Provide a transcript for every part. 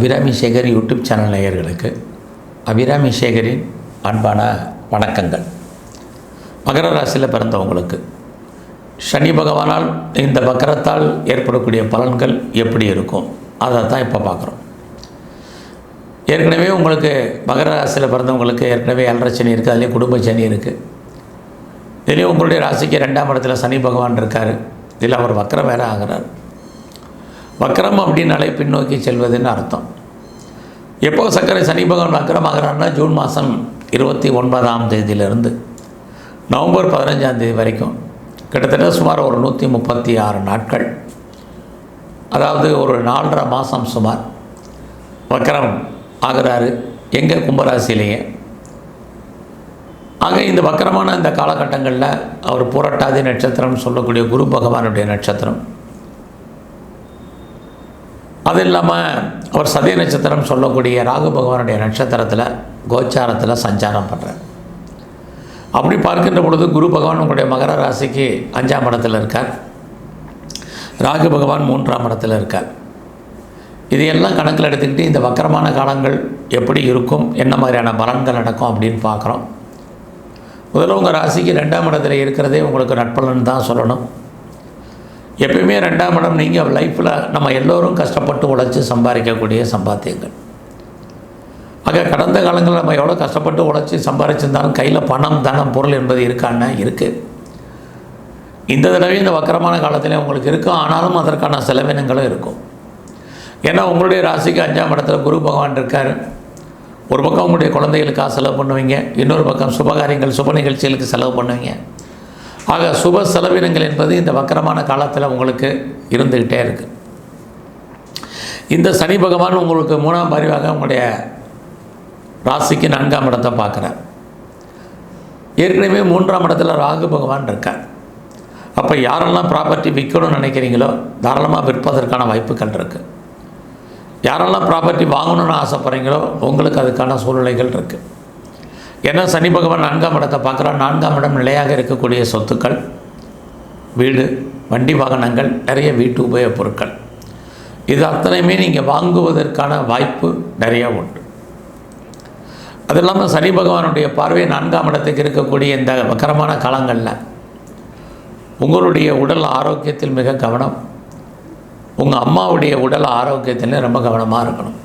Abirami Sekar YouTube channel நேயர்களுக்கு அபிராமி சேகரின் அன்பான வணக்கங்கள். மகர ராசியில் பிறந்தவங்களுக்கு சனி பகவானால் இந்த வக்கரத்தால் ஏற்படக்கூடிய பலன்கள் எப்படி இருக்கும் அதை தான் இப்போ பார்க்குறோம். ஏற்கனவே உங்களுக்கு மகர ராசியில் பிறந்தவங்களுக்கு ஏற்கனவே 7.5 சனி இருக்குது, அதுலேயும் குடும்ப சனி இருக்குது. இதுலேயும் உங்களுடைய ராசிக்கு 2ஆம் இடத்துல சனி பகவான் இருக்கார். இதில் அவர் வக்கரம் வேறு ஆகிறார். வக்கரம் அப்படின்னாலே பின்னோக்கி செல்வதுன்னு அர்த்தம். எப்போ சனி பகவான் வக்கரம் ஆகிறார்னா ஜூன் மாதம் 29ஆம் தேதியிலிருந்து நவம்பர் 15ஆம் தேதி வரைக்கும் கிட்டத்தட்ட சுமார் ஒரு 136 நாட்கள், அதாவது ஒரு 4.5 மாதம் சுமார் வக்கரம் ஆகிறாரு எங்கே கும்பராசிலேயே. ஆக இந்த வக்கரமான இந்த காலகட்டங்களில் அவர் புரட்டாதி நட்சத்திரம் சொல்லக்கூடிய குரு பகவானுடைய நட்சத்திரம், அது இல்லாமல் அவர் சதய நட்சத்திரம் சொல்லக்கூடிய ராகு பகவானுடைய நட்சத்திரத்தில் கோச்சாரத்தில் சஞ்சாரம் பண்ணுறார். அப்படி பார்க்கின்ற பொழுது குரு பகவான் உங்களுடைய மகர ராசிக்கு 5ஆம் இடத்துல இருக்கார், ராகு பகவான் 3ஆம் இடத்துல இருக்கார். இதையெல்லாம் கணக்கில் எடுத்துக்கிட்டு இந்த வக்கரமான காலங்கள் எப்படி இருக்கும், என்ன மாதிரியான பலன்கள் நடக்கும் அப்படின்னு பார்க்குறோம். முதல்ல உங்கள் ராசிக்கு 2ஆம் இடத்துல இருக்கிறதே உங்களுக்கு நட்பலன் தான் சொல்லணும். எப்பயுமே 2ஆம் இடம் நீங்கள் லைஃப்பில் நம்ம எல்லோரும் கஷ்டப்பட்டு உழைச்சி சம்பாதிக்கக்கூடிய சம்பாத்தியங்கள். ஆக கடந்த காலங்களில் நம்ம எவ்வளோ கஷ்டப்பட்டு உழைச்சி சம்பாதிச்சிருந்தாலும் கையில் பணம் தனம் பொருள் என்பது இருக்கான்னா இருக்குது. இந்த தடவை இந்த வக்கரமான காலத்திலே உங்களுக்கு இருக்கும், ஆனாலும் அதற்கான செலவினங்களும் இருக்கும். ஏன்னா உங்களுடைய ராசிக்கு 5ஆம் இடத்துல குரு பகவான் இருக்கார். ஒரு பக்கம் உங்களுடைய குழந்தைகளுக்காக செலவு பண்ணுவீங்க, இன்னொரு பக்கம் சுபகாரியங்கள் சுப நிகழ்ச்சிகளுக்கு செலவு பண்ணுவீங்க. ஆக சுப செலவினங்கள் என்பது இந்த வக்கரமான காலத்தில் உங்களுக்கு இருந்துக்கிட்டே இருக்குது. இந்த சனி பகவான் உங்களுக்கு 3ஆம் பாரிவாக உங்களுடைய ராசிக்கு 4ஆம் இடத்தை பார்க்குறார். ஏற்கனவே 3ஆம் இடத்துல ராகு பகவான் இருக்கார். அப்போ யாரெல்லாம் ப்ராப்பர்ட்டி விற்கணும்னு நினைக்கிறீங்களோ தாராளமாக விற்பதற்கான வாய்ப்புகள் இருக்குது. யாரெல்லாம் ப்ராப்பர்ட்டி வாங்கணும்னு ஆசைப்படுறீங்களோ உங்களுக்கு அதுக்கான சூழ்நிலைகள் இருக்குது. ஏன்னா சனி பகவான் 4ஆம் இடத்தை பார்க்குறான். 4ஆம் இடம் நிலையாக இருக்கக்கூடிய சொத்துக்கள், வீடு, வண்டி வாகனங்கள், நிறைய வீட்டு உபயோகப் பொருட்கள், இது அத்தனையுமே நீங்கள் வாங்குவதற்கான வாய்ப்பு நிறையா உண்டு. அது இல்லாமல் சனி பகவானுடைய பார்வை 4ஆம் இடத்துக்கு இருக்கக்கூடிய இந்த வக்கரமான காலங்களில் உங்களுடைய உடல் ஆரோக்கியத்தில் மிக கவனம். உங்கள் அம்மாவுடைய உடல் ஆரோக்கியத்தில் ரொம்ப கவனமாக இருக்கணும்.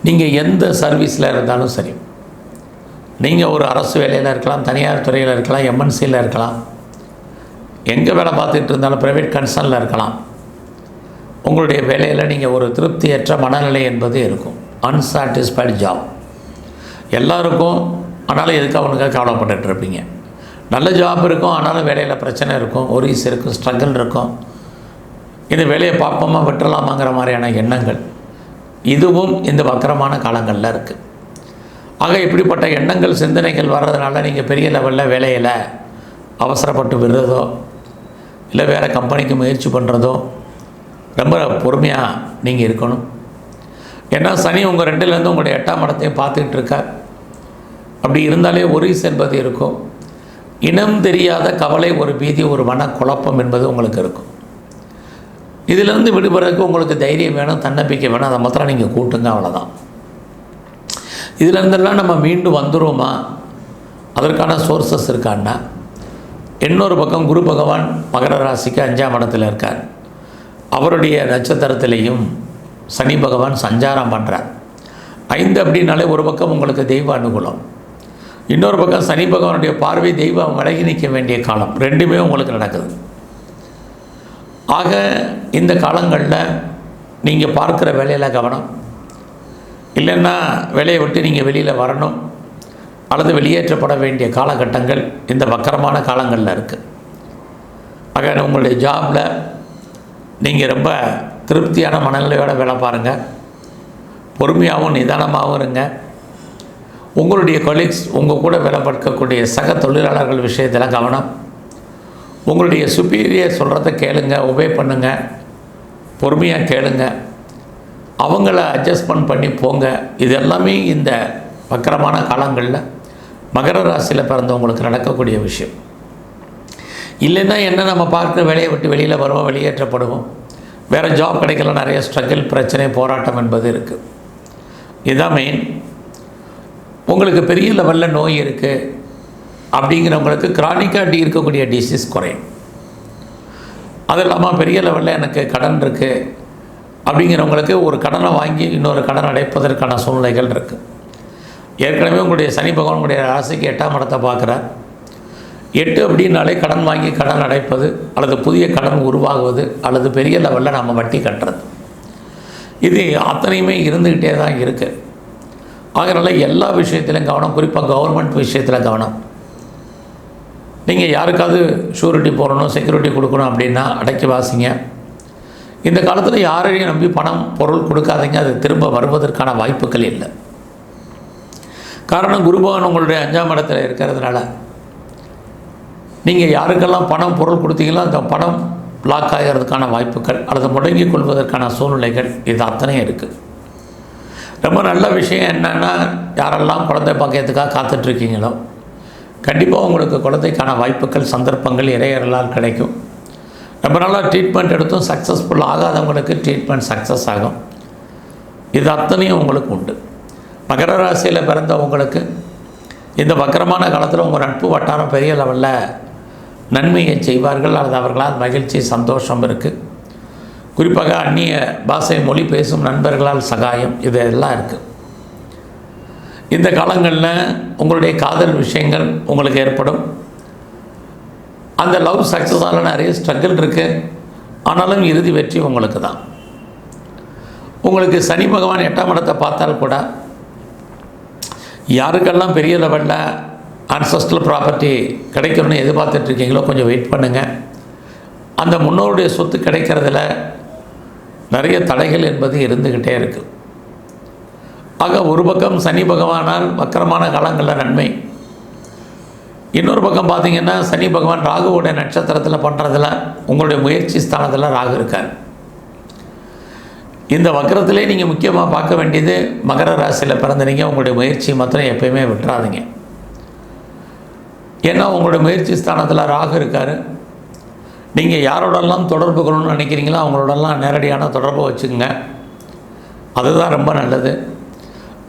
நீங்கள் எந்த சர்வீஸில் இருந்தாலும் சரி, நீங்கள் ஒரு அரசு வேலையில் இருக்கலாம், தனியார் துறையில் இருக்கலாம், எம்என்சியில் இருக்கலாம், எங்கே வேலை பார்த்துட்டு இருந்தாலும் ப்ரைவேட் கன்சர்னில் இருக்கலாம். உங்களுடைய வேலையில் நீங்கள் ஒரு திருப்தியற்ற மனநிலை என்பது இருக்கும். அன்சாட்டிஸ்ஃபைடு ஜாப் எல்லாருக்கும். ஆனாலும் எதுக்கு அவனுக்காக கவலைப்பட்டுட்டு இருப்பீங்க. நல்ல ஜாப் இருக்கும், ஆனாலும் வேலையில் பிரச்சனை இருக்கும், ஒரீஸ் இருக்கும், ஸ்ட்ரகிள் இருக்கும். இந்த வேலையை பார்ப்போமா விட்டுறலாமாங்கிற மாதிரியான எண்ணங்கள் இதுவும் இந்த வக்கரமான காலங்களில் இருக்குது. ஆக இப்படிப்பட்ட எண்ணங்கள் சிந்தனைகள் வர்றதுனால நீங்கள் பெரிய லெவலில் வேலையில் அவசரப்பட்டு விடுறதோ இல்லை வேறு கம்பெனிக்கு முயற்சி பண்ணுறதோ ரொம்ப பொறுமையாக நீங்கள் இருக்கணும். ஏன்னா சனி உங்கள் 2லேருந்து உங்களுடைய 8ஆம் இடத்தையும் பார்த்துக்கிட்டு இருக்கார். அப்படி இருந்தாலே ஒரீஸ் என்பது இருக்கும். இனம் தெரியாத கவலை, ஒரு பீதி, ஒரு மனக்குழப்பம் என்பது உங்களுக்கு இருக்கும். இதிலிருந்து விடுபடுறதுக்கு உங்களுக்கு தைரியம் வேணும், தன்னம்பிக்கை வேணும். அதை மாத்திரம் நீங்கள் கூட்டுங்க, அவ்வளோதான். இதிலேருந்தெல்லாம் நம்ம மீண்டும் வந்துடுவோமா, அதற்கான சோர்ஸஸ் இருக்கான்னா, இன்னொரு பக்கம் குரு பகவான் மகர ராசிக்கு 5ஆம் இடத்துல இருக்கார். அவருடைய நட்சத்திரத்திலையும் சனி பகவான் சஞ்சாரம் பண்ணுறார். 5 அப்படின்னாலே ஒரு பக்கம் உங்களுக்கு தெய்வ அனுகூலம், இன்னொரு பக்கம் சனி பகவானுடைய பார்வை தெய்வம் விலகி நிற்க வேண்டிய காலம். ரெண்டுமே உங்களுக்கு நடக்குது. ஆக இந்த காலங்களில் நீங்கள் பார்க்குற வேலையில் கவனம். இல்லைன்னா வேலையை விட்டு நீங்கள் வெளியில் வரணும் அல்லது வெளியேற்றப்பட வேண்டிய காலகட்டங்கள் இந்த வக்கரமான காலங்களில் இருக்குது. ஆக உங்களுடைய ஜாபில் நீங்கள் ரொம்ப திருப்தியான மனநிலையோடு வேலை பாருங்கள். பொறுமையாகவும் நிதானமாகவும் இருங்க. உங்களுடைய கொலீக்ஸ், உங்கள் கூட வேலை பார்க்கக்கூடிய சக தொழிலாளர்கள் விஷயத்தில் கவனம். உங்களுடைய சுப்பீரியர் சொல்கிறத கேளுங்க, ஒபே பண்ணுங்கள், பொறுமையாக கேளுங்க, அவங்கள அட்ஜஸ்ட்மெண்ட் பண்ணி போங்க. இது எல்லாமே இந்த வக்கரமான காலங்களில் மகர ராசியில் பிறந்தவங்களுக்கு நடக்கக்கூடிய விஷயம். இல்லைன்னா என்ன, நம்ம பார்க்குற வேலையை விட்டு வெளியில் வருவோம், வெளியேற்றப்படுவோம். வேறு ஜாப் கிடைக்கல, நிறைய ஸ்ட்ரகிள், பிரச்சனை, போராட்டம் என்பது இருக்குது. இதுதான் மெயின். உங்களுக்கு பெரிய லெவலில் நோய் இருக்குது அப்படிங்கிறவங்களுக்கு கிரானிக்காக இருக்கக்கூடிய டிசீஸ் குறையும். அது இல்லாமல் பெரிய லெவலில் எனக்கு கடன் இருக்குது அப்படிங்கிறவங்களுக்கு ஒரு கடனை வாங்கி இன்னொரு கடன் அடைப்பதற்கான சூழ்நிலைகள் இருக்குது. ஏற்கனவே உங்களுடைய சனி பகவான் உங்களுடைய ராசிக்கு 8ஆம் இடத்தை பார்க்குறார். 8 அப்படின்னாலே கடன் வாங்கி கடன் அடைப்பது, அல்லது புதிய கடன் உருவாகுவது, அல்லது பெரிய லெவலில் நம்ம வட்டி கட்டுறது, இது அத்தனையுமே இருந்துக்கிட்டே தான் இருக்குது. அதனால் எல்லா விஷயத்திலும் கவனம், குறிப்பாக கவர்மெண்ட் விஷயத்தில் கவனம். நீங்கள் யாருக்காவது ஷூரிட்டி போடணும், செக்யூரிட்டி கொடுக்கணும் அப்படின்னா அடக்கி வாசிங்க. இந்த காலத்தில் யாரையும் நம்பி பணம் பொருள் கொடுக்காதீங்க, அது திரும்ப வருவதற்கான வாய்ப்புகள் இல்லை. காரணம், குரு பகவான் உங்களுடைய 5ஆம் இடத்துல இருக்கிறதுனால நீங்கள் யாருக்கெல்லாம் பணம் பொருள் கொடுத்தீங்களோ அந்த பணம் லாக் ஆகிறதுக்கான வாய்ப்புகள் அல்லது முடங்கிக் கொள்வதற்கான சூழ்நிலைகள் இது அத்தனையும் இருக்குது. ரொம்ப நல்ல விஷயம் என்னென்னா, யாரெல்லாம் குழந்தை பாக்கியத்துக்காக காத்துட்ருக்கீங்களோ கண்டிப்பாக உங்களுக்கு குழந்தைக்கான வாய்ப்புகள், சந்தர்ப்பங்கள் இறையர்களால் கிடைக்கும். ரொம்ப நாளாக ட்ரீட்மெண்ட் எடுத்தும் சக்ஸஸ்ஃபுல் ஆகாதவங்களுக்கு ட்ரீட்மெண்ட் சக்ஸஸ் ஆகும். இது அத்தனையும் உங்களுக்கு உண்டு. மகர ராசியில் பிறந்த உங்களுக்கு இந்த வக்கரமான காலத்தில் உங்கள் நட்பு வட்டாரம் பெரிய லெவலில் நன்மையை செய்வார்கள், அல்லது அவர்களால் மகிழ்ச்சி, சந்தோஷம் இருக்குது. குறிப்பாக அந்நிய பாஷை மொழி பேசும் நண்பர்களால் சகாயம், இதெல்லாம் இருக்குது. இந்த காலங்களில் உங்களுடைய காதல் விஷயங்கள் உங்களுக்கு ஏற்படும். அந்த லவ் சக்ஸஸால் நிறைய ஸ்ட்ரகிள் இருக்குது, ஆனாலும் இறுதி வெற்றி உங்களுக்கு தான். உங்களுக்கு சனி பகவான் 8ஆம் இடத்தை பார்த்தால் கூட யாருக்கெல்லாம் பெரிய லெவலில் ஆன்சஸ்ட்ரல் ப்ராப்பர்ட்டி கிடைக்கணும்னு எதிர்பார்த்துட்ருக்கீங்களோ கொஞ்சம் வெயிட் பண்ணுங்கள். அந்த முன்னோருடைய சொத்து கிடைக்கிறதுல நிறைய தடைகள் என்பது இருந்துக்கிட்டே இருக்குது. ஆக ஒரு பக்கம் சனி பகவானால் வக்கரமான காலங்களில் நன்மை, இன்னொரு பக்கம் பார்த்திங்கன்னா சனி பகவான் ராகுவோடைய நட்சத்திரத்தில் பண்ணுறதில் உங்களுடைய முயற்சி ஸ்தானத்தில் ராகு இருக்கார். இந்த வக்கரத்திலே நீங்கள் முக்கியமாக பார்க்க வேண்டியது, மகர ராசியில் பிறந்தீங்க, உங்களுடைய முயற்சி மாத்திரம் எப்பயுமே விட்டுறாதீங்க. ஏன்னா உங்களுடைய முயற்சி ஸ்தானத்தில் ராகு இருக்கார். நீங்கள் யாரோடெல்லாம் தொடர்பு கொள்ளணும்னு நினைக்கிறீங்களோ அவங்களோடலாம் நேரடியான தொடர்பை வச்சுக்கோங்க, அதுதான் ரொம்ப நல்லது.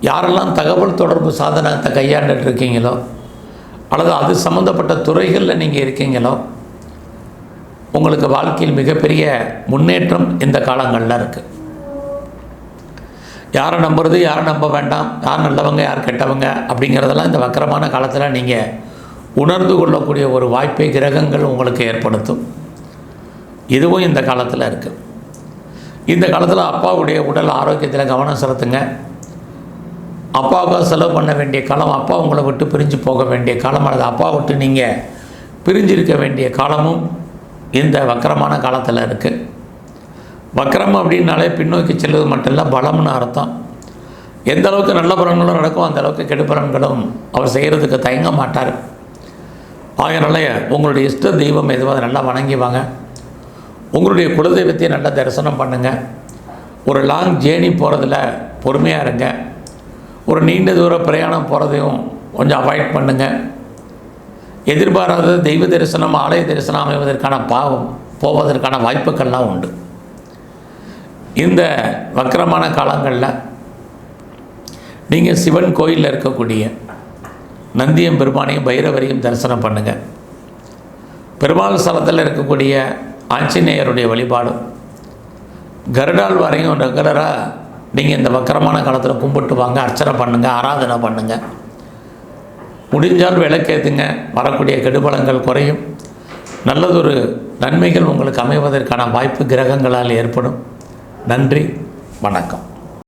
யாரெல்லாம் தகவல் தொடர்பு சாதனத்தை கையாண்டுட்டு இருக்கீங்களோ அல்லது அது சம்மந்தப்பட்ட துறைகளில் நீங்கள் இருக்கீங்களோ உங்களுக்கு வாழ்க்கையில் மிகப்பெரிய முன்னேற்றம் இந்த காலங்களில் இருக்குது. யாரை நம்புறது, யாரை நம்ப வேண்டாம், யார் நல்லவங்க யார் கெட்டவங்க அப்படிங்கிறதெல்லாம் இந்த வக்கரமான காலத்தில் நீங்கள் உணர்ந்து கொள்ளக்கூடிய ஒரு வாய்ப்பை கிரகங்கள் உங்களுக்கு ஏற்படுத்தும். இதுவும் இந்த காலத்தில் இருக்குது. இந்த காலத்தில் அப்பாவுடைய உடல் ஆரோக்கியத்தில் கவனம் செலுத்துங்க. அப்பாவுக்காக செலவு பண்ண வேண்டிய காலம், அப்பா உங்களை விட்டு பிரிஞ்சு போக வேண்டிய காலம், அல்லது அப்பா விட்டு நீங்கள் பிரிஞ்சிருக்க வேண்டிய காலமும் இந்த வக்கரமான காலத்தில் இருக்குது. வக்கரம் அப்படின்னாலே பின்னோக்கி செல்வது மட்டும் இல்லை, பலம்னு அர்த்தம். எந்த அளவுக்கு நல்ல பலன்களும் நடக்கும், அந்த அளவுக்கு கெடுபலன்களும் அவர் செய்கிறதுக்கு தயங்க மாட்டார். ஆகையினால உங்களுடைய இஷ்ட தெய்வம் எதுவும் அதை நல்லா வணங்கி வாங்க. உங்களுடைய குலதெய்வத்தையும் நல்லா தரிசனம் பண்ணுங்கள். ஒரு லாங் ஜேர்னி போகிறதுல பொறுமையாக இருங்க. ஒரு நீண்ட தூர பிரயாணம் போகிறதையும் கொஞ்சம் அவாய்ட் பண்ணுங்கள். எதிர்பாராத தெய்வ தரிசனம், ஆலய தரிசனம் அமைவதற்கான போவதற்கான வாய்ப்புகள்லாம் உண்டு. இந்த வக்கரமான காலங்களில் நீங்கள் சிவன் கோயிலில் இருக்கக்கூடிய நந்தியம் பெருமானையும் பைரவரையும் தரிசனம் பண்ணுங்கள். பெருமாள் ஸ்தலத்தில் இருக்கக்கூடிய ஆஞ்சநேயருடைய வழிபாடும் கருடாழ்வாரையும் ரெகுலராக நீங்கள் இந்த வக்கரமான காலத்தில் கும்பிட்டு வாங்க, அர்ச்சனை பண்ணுங்கள், ஆராதனை பண்ணுங்கள். முடிஞ்சால் விளக்கேற்றுங்க, வரக்கூடிய கெடுபலங்கள் குறையும். நல்லதொரு நன்மைகள் உங்களுக்கு அமைவதற்கான வாய்ப்பு கிரகங்களால் ஏற்படும். நன்றி, வணக்கம்.